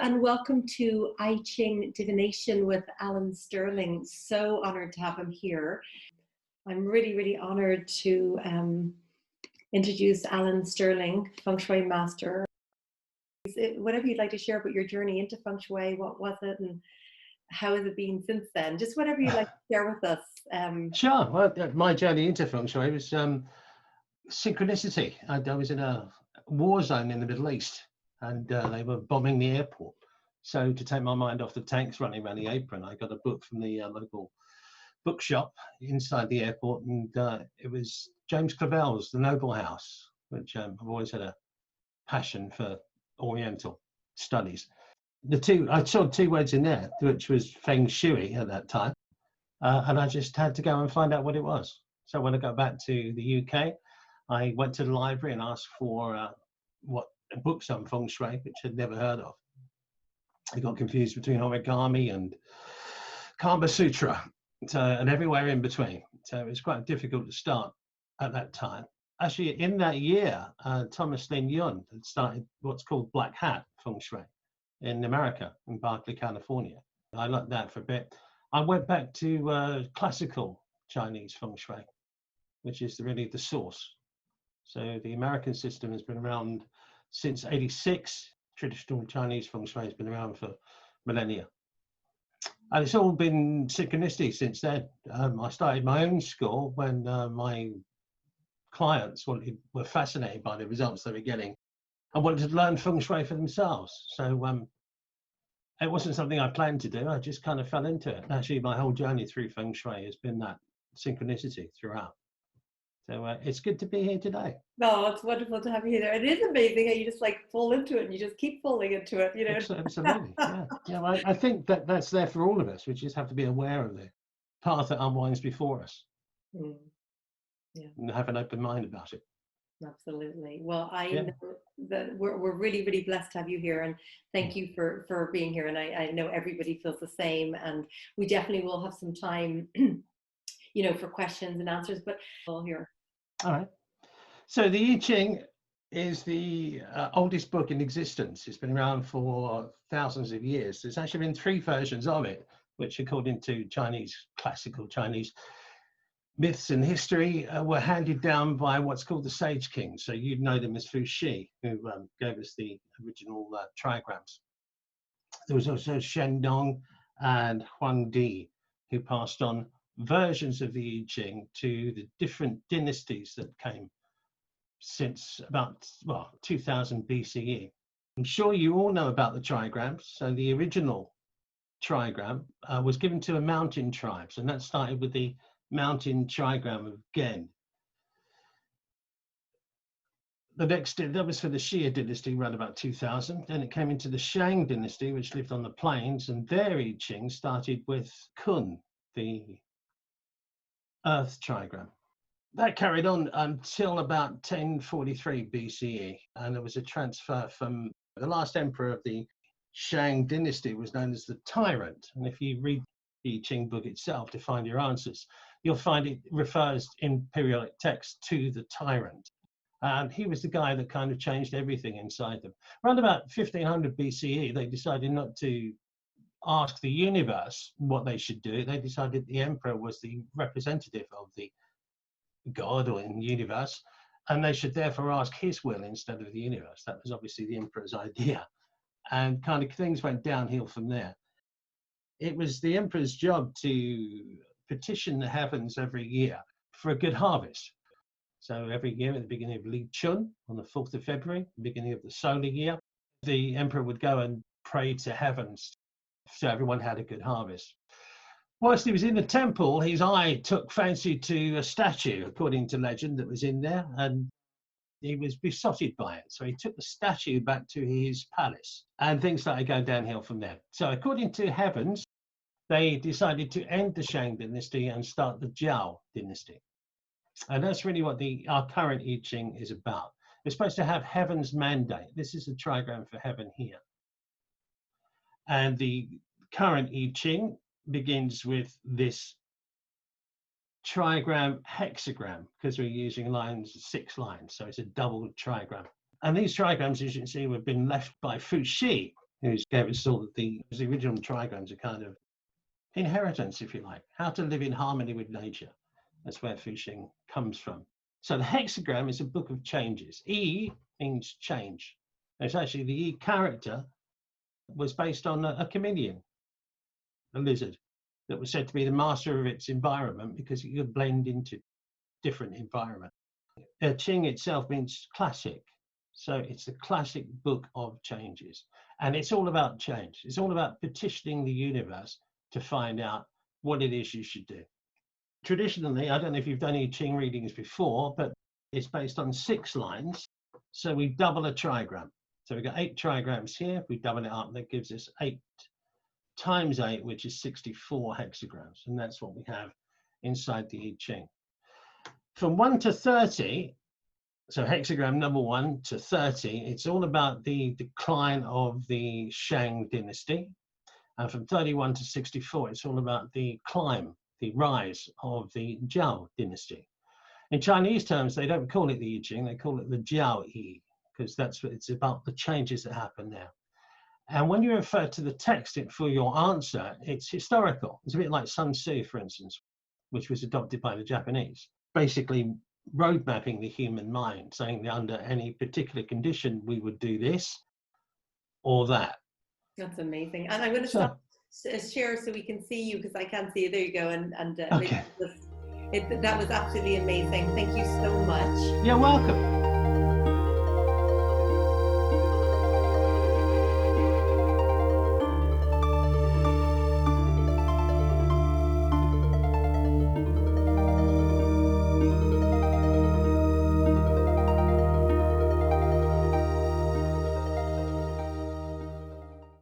and welcome to I Ching Divination with Alan Stirling. So honored to have him here. I'm really honored to introduce Alan Stirling, Feng Shui Master. Whatever you'd like to share about your journey into Feng Shui, what was it and how has it been since then? Just whatever you'd like to share with us. Sure. Well, my journey into Feng Shui was synchronicity. I was in a war zone in the Middle East, and they were bombing the airport. So to take my mind off the tanks running around the apron, I got a book from the local bookshop inside the airport, and it was James Clavell's The Noble House, which I've always had a passion for Oriental studies. I saw two words in there, which was Feng Shui at that time, and I just had to go and find out what it was. So when I got back to the UK, I went to the library and asked for what books on Feng Shui, which I'd never heard of. I got confused between origami and Kama Sutra, and everywhere in between. So it was quite difficult to start at that time. Actually, in that year, Thomas Lin Yun had started what's called Black Hat Feng Shui in America, in Berkeley, California. I liked that for a bit. I went back to classical Chinese Feng Shui, which is really the source. So the American system has been around since '86. Traditional Chinese Feng Shui has been around for millennia. And it's all been synchronicity since then. I started my own school when my clients were fascinated by the results they were getting and wanted to learn Feng Shui for themselves. So it wasn't something I planned to do. I just kind of fell into it. Actually, my whole journey through Feng Shui has been that synchronicity throughout. So it's good to be here today. No, it's wonderful to have you here. It is amazing how you just like fall into it and you just keep falling into it, you know. Absolutely, yeah. Yeah, I think that's there for all of us. We just have to be aware of the path that unwinds before us. Yeah. And have an open mind about it. Absolutely. Well, I know that we're really blessed to have you here, and thank you for being here. And I know everybody feels the same, and we definitely will have some time for questions and answers, but all here. All right. So the I Ching is the oldest book in existence. It's been around for thousands of years. There's actually been 3 versions of it, which according to classical Chinese myths and history were handed down by what's called the Sage Kings. So you'd know them as Feng Shui, who gave us the original trigrams. There was also Shang and Huang Di, who passed on versions of the I Ching to the different dynasties that came since about 2000 BCE. I'm sure you all know about the trigrams. So the original trigram was given to a mountain tribes, and that started with the mountain trigram of Gen. The next, that was for the Xia dynasty around about 2000. Then it came into the Shang Dynasty, which lived on the plains, and their I Ching started with Kun, the Earth trigram. That carried on until about 1043 BCE, and there was a transfer from the last emperor of the Shang Dynasty was known as the Tyrant. And if you read the I Ching book itself to find your answers, you'll find it refers in periodic text to the Tyrant. And he was the guy that kind of changed everything inside them. Around about 1500 BCE, they decided not to ask the universe what they should do. They decided the emperor was the representative of the God or in the universe, and they should therefore ask his will instead of the universe. That was obviously the emperor's idea, and kind of things went downhill from there. It was the emperor's job to petition the heavens every year for a good harvest. So every year at the beginning of Li Chun, on the 4th of February, the beginning of the solar year, the emperor would go and pray to heavens so everyone had a good harvest. Whilst he was in the temple, his eye took fancy to a statue, according to legend, that was in there, and he was besotted by it. So he took the statue back to his palace, and things started going downhill from there. So according to heavens, they decided to end the Shang Dynasty and start the Zhao Dynasty. And that's really what our current I Ching is about. It's supposed to have heaven's mandate. This is a trigram for heaven here. And the current I Ching begins with this trigram hexagram, because we're using 6 lines, so it's a double trigram. And these trigrams, as you can see, have been left by Feng Shui, who gave us all the original trigrams, a kind of inheritance, if you like, how to live in harmony with nature. That's where Feng Shui comes from. So the hexagram is a book of changes. E means change. It's actually the E character was based on a chameleon, a lizard, that was said to be the master of its environment because it could blend into different environment. I Ching itself means classic. So it's the classic book of changes. And it's all about change. It's all about petitioning the universe to find out what it is you should do. Traditionally, I don't know if you've done any Ching readings before, but it's based on 6 lines. So we double a trigram. So we've got 8 trigrams here. If we double it up, that gives us 8 times 8, which is 64 hexagrams. And that's what we have inside the I Ching. From 1 to 30, so hexagram number 1 to 30, it's all about the decline of the Shang Dynasty. And from 31 to 64, it's all about the climb, the rise of the Zhao Dynasty. In Chinese terms, they don't call it the I Ching, they call it the Jiao Yi, because that's what it's about, the changes that happen now. And when you refer to the text for your answer, it's historical. It's a bit like Sun Tzu, for instance, which was adopted by the Japanese, basically road mapping the human mind, saying that under any particular condition, we would do this or that. That's amazing. And I'm going to stop share so we can see you, because I can't see you. There you go. Okay. That was absolutely amazing. Thank you so much. You're welcome.